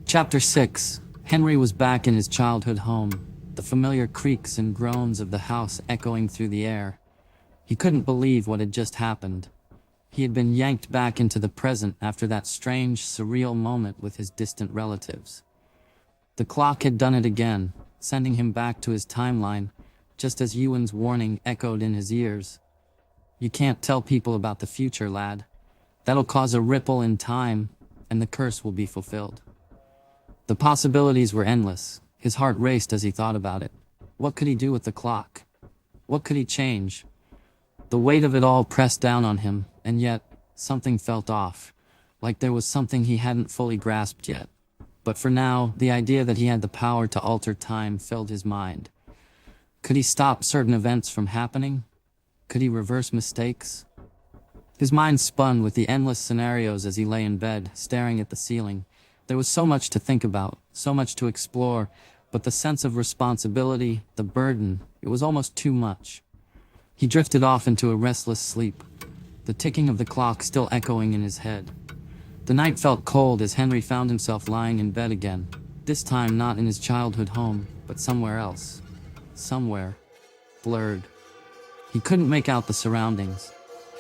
Chapter 6. Henry was back in his childhood home, the familiar creaks and groans of the house echoing through the air. He couldn't believe what had just happened. He had been yanked back into the present after that strange, surreal moment with his distant relatives. The clock had done it again, sending him back to his timeline, just as Ewan's warning echoed in his ears. "You can't tell people about the future, lad. That'll cause a ripple in time, and the curse will be fulfilled." The possibilities were endless. His heart raced as he thought about it. What could he do with the clock? What could he change? The weight of it all pressed down on him, and yet, something felt off, like there was something he hadn't fully grasped yet. But for now, the idea that he had the power to alter time filled his mind. Could he stop certain events from happening? Could he reverse mistakes? His mind spun with the endless scenarios as he lay in bed, staring at the ceiling. There was so much to think about, so much to explore, but the sense of responsibility, the burden, it was almost too much. He drifted off into a restless sleep, the ticking of the clock still echoing in his head. The night felt cold as Henry found himself lying in bed again, this time not in his childhood home, but somewhere else. Somewhere. Blurred. He couldn't make out the surroundings,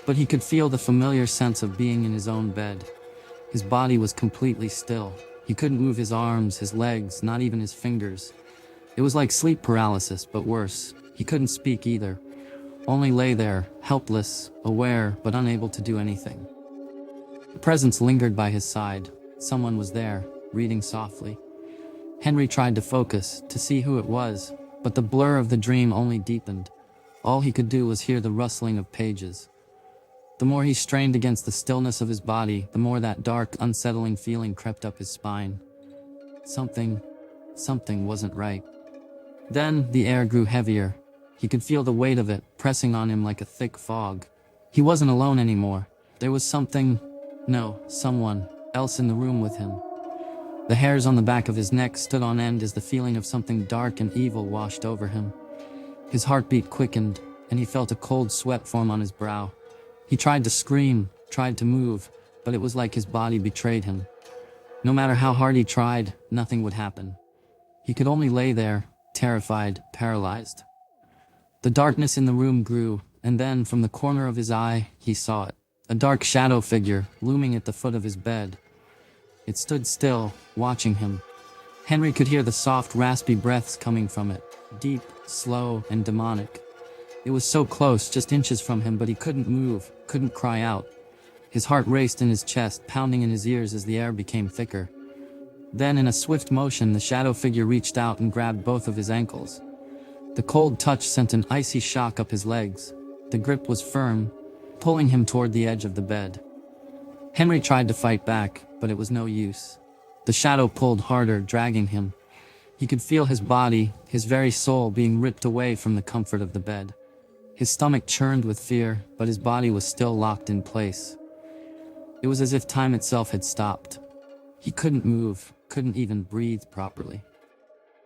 but he could feel the familiar sense of being in his own bed. His body was completely still. He couldn't move his arms, his legs, not even his fingers. It was like sleep paralysis, but worse. He couldn't speak either. Only lay there, helpless, aware, but unable to do anything. A presence lingered by his side. Someone was there, reading softly. Henry tried to focus, to see who it was, but the blur of the dream only deepened. All he could do was hear the rustling of pages. The more he strained against the stillness of his body, the more that dark, unsettling feeling crept up his spine. Something wasn't right. Then, the air grew heavier. He could feel the weight of it, pressing on him like a thick fog. He wasn't alone anymore. There was someone else in the room with him. The hairs on the back of his neck stood on end as the feeling of something dark and evil washed over him. His heartbeat quickened, and he felt a cold sweat form on his brow. He tried to scream, tried to move, but it was like his body betrayed him. No matter how hard he tried, nothing would happen. He could only lay there, terrified, paralyzed. The darkness in the room grew, and then, from the corner of his eye, he saw it. A dark shadow figure, looming at the foot of his bed. It stood still, watching him. Henry could hear the soft, raspy breaths coming from it, deep, slow, and demonic. It was so close, just inches from him, but he couldn't move, couldn't cry out. His heart raced in his chest, pounding in his ears as the air became thicker. Then, in a swift motion, the shadow figure reached out and grabbed both of his ankles. The cold touch sent an icy shock up his legs. The grip was firm, pulling him toward the edge of the bed. Henry tried to fight back, but it was no use. The shadow pulled harder, dragging him. He could feel his body, his very soul, being ripped away from the comfort of the bed. His stomach churned with fear, but his body was still locked in place. It was as if time itself had stopped. He couldn't move, couldn't even breathe properly.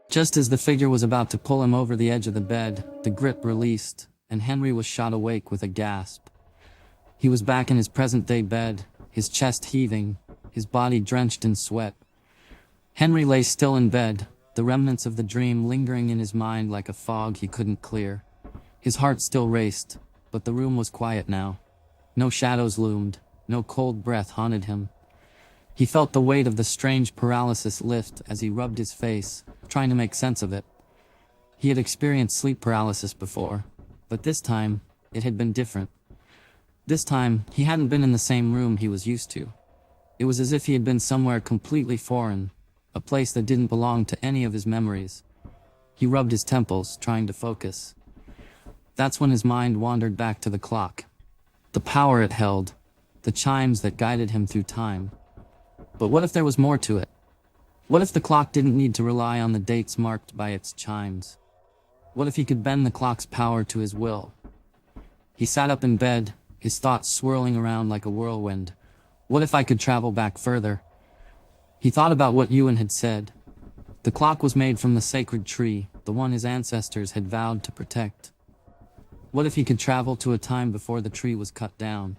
Just as the figure was about to pull him over the edge of the bed, the grip released, and Henry was shot awake with a gasp. He was back in his present-day bed, his chest heaving, his body drenched in sweat. Henry lay still in bed, the remnants of the dream lingering in his mind like a fog he couldn't clear. His heart still raced, but the room was quiet now. No shadows loomed, no cold breath haunted him. He felt the weight of the strange paralysis lift as he rubbed his face, trying to make sense of it. He had experienced sleep paralysis before, but this time, it had been different. This time, he hadn't been in the same room he was used to. It was as if he had been somewhere completely foreign, a place that didn't belong to any of his memories. He rubbed his temples, trying to focus. That's when his mind wandered back to the clock. The power it held, the chimes that guided him through time. But what if there was more to it? What if the clock didn't need to rely on the dates marked by its chimes? What if he could bend the clock's power to his will? He sat up in bed, his thoughts swirling around like a whirlwind. What if I could travel back further? He thought about what Ewan had said. The clock was made from the sacred tree, the one his ancestors had vowed to protect. What if he could travel to a time before the tree was cut down,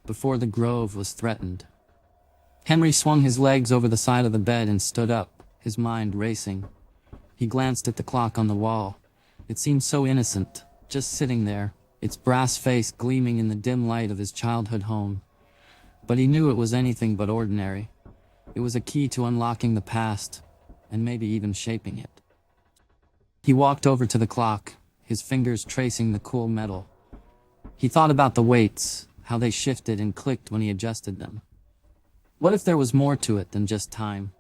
before the grove was threatened? Henry swung his legs over the side of the bed and stood up, his mind racing. He glanced at the clock on the wall. It seemed so innocent, just sitting there, its brass face gleaming in the dim light of his childhood home. But he knew it was anything but ordinary. It was a key to unlocking the past, and maybe even shaping it. He walked over to the clock, his fingers tracing the cool metal. He thought about the weights, how they shifted and clicked when he adjusted them. What if there was more to it than just time?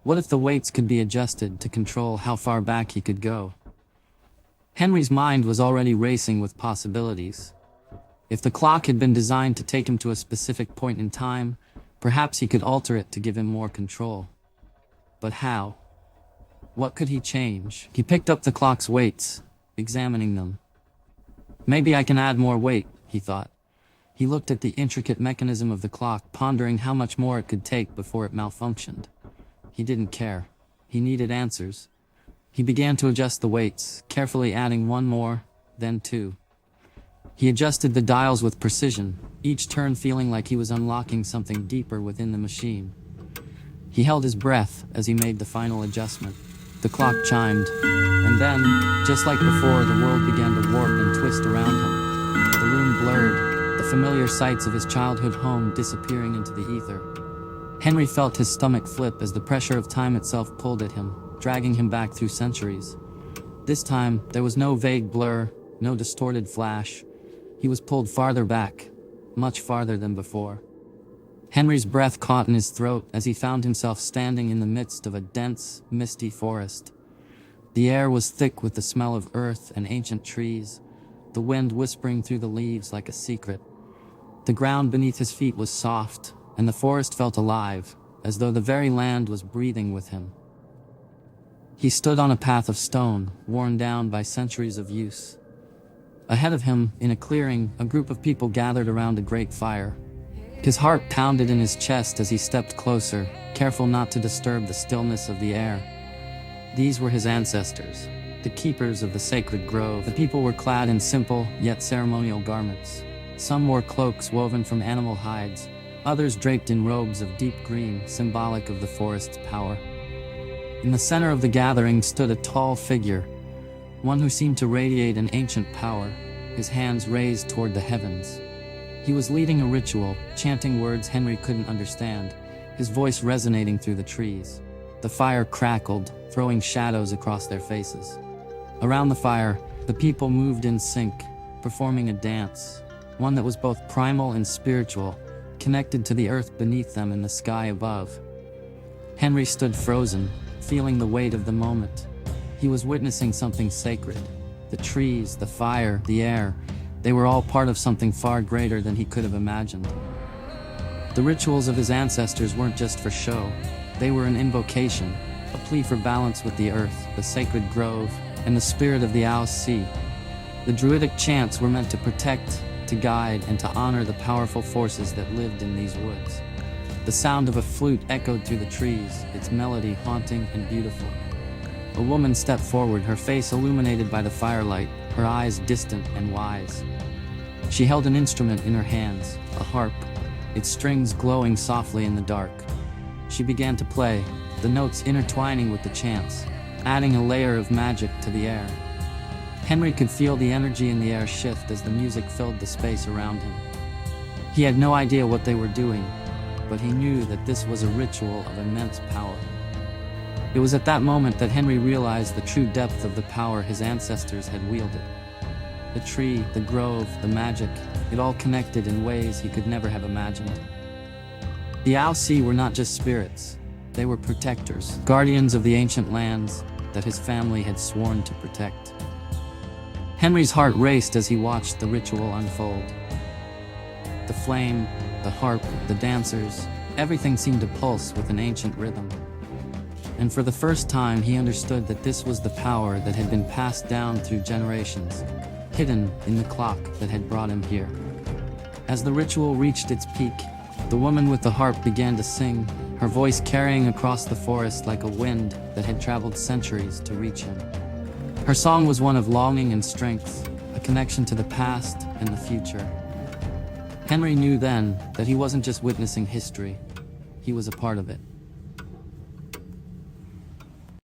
What if the weights could be adjusted to control how far back he could go? Henry's mind was already racing with possibilities. If the clock had been designed to take him to a specific point in time, perhaps he could alter it to give him more control. But how? What could he change? He picked up the clock's weights, examining them. Maybe I can add more weight, he thought. He looked at the intricate mechanism of the clock, pondering how much more it could take before it malfunctioned. He didn't care. He needed answers. He began to adjust the weights, carefully adding one more, then two. He adjusted the dials with precision, each turn feeling like he was unlocking something deeper within the machine. He held his breath as he made the final adjustment. The clock chimed, and then, just like before, the world began to warp and twist around him. The room blurred, the familiar sights of his childhood home disappearing into the ether. Henry felt his stomach flip as the pressure of time itself pulled at him, dragging him back through centuries. This time, there was no vague blur, no distorted flash. He was pulled farther back, much farther than before. Henry's breath caught in his throat as he found himself standing in the midst of a dense, misty forest. The air was thick with the smell of earth and ancient trees, the wind whispering through the leaves like a secret. The ground beneath his feet was soft, and the forest felt alive, as though the very land was breathing with him. He stood on a path of stone, worn down by centuries of use. Ahead of him, in a clearing, a group of people gathered around a great fire. His heart pounded in his chest as he stepped closer, careful not to disturb the stillness of the air. These were his ancestors, the keepers of the sacred grove. The people were clad in simple, yet ceremonial garments. Some wore cloaks woven from animal hides, others draped in robes of deep green, symbolic of the forest's power. In the center of the gathering stood a tall figure, one who seemed to radiate an ancient power, his hands raised toward the heavens. He was leading a ritual, chanting words Henry couldn't understand, his voice resonating through the trees. The fire crackled, throwing shadows across their faces. Around the fire, the people moved in sync, performing a dance, one that was both primal and spiritual, connected to the earth beneath them and the sky above. Henry stood frozen, feeling the weight of the moment. He was witnessing something sacred. The trees, the fire, the air, they were all part of something far greater than he could have imagined. The rituals of his ancestors weren't just for show. They were an invocation, a plea for balance with the earth, the sacred grove, and the spirit of the Sea. The druidic chants were meant to protect, to guide, and to honor the powerful forces that lived in these woods. The sound of a flute echoed through the trees, its melody haunting and beautiful. A woman stepped forward, her face illuminated by the firelight, her eyes distant and wise. She held an instrument in her hands, a harp, its strings glowing softly in the dark. She began to play, the notes intertwining with the chants, adding a layer of magic to the air. Henry could feel the energy in the air shift as the music filled the space around him. He had no idea what they were doing, but he knew that this was a ritual of immense power. It was at that moment that Henry realized the true depth of the power his ancestors had wielded. The tree, the grove, the magic, it all connected in ways he could never have imagined. The Sea were not just spirits, they were protectors, guardians of the ancient lands that his family had sworn to protect. Henry's heart raced as he watched the ritual unfold. The flame, the harp, the dancers, everything seemed to pulse with an ancient rhythm. And for the first time, he understood that this was the power that had been passed down through generations, hidden in the clock that had brought him here. As the ritual reached its peak, the woman with the harp began to sing, her voice carrying across the forest like a wind that had traveled centuries to reach him. Her song was one of longing and strength, a connection to the past and the future. Henry knew then that he wasn't just witnessing history. he was a part of it.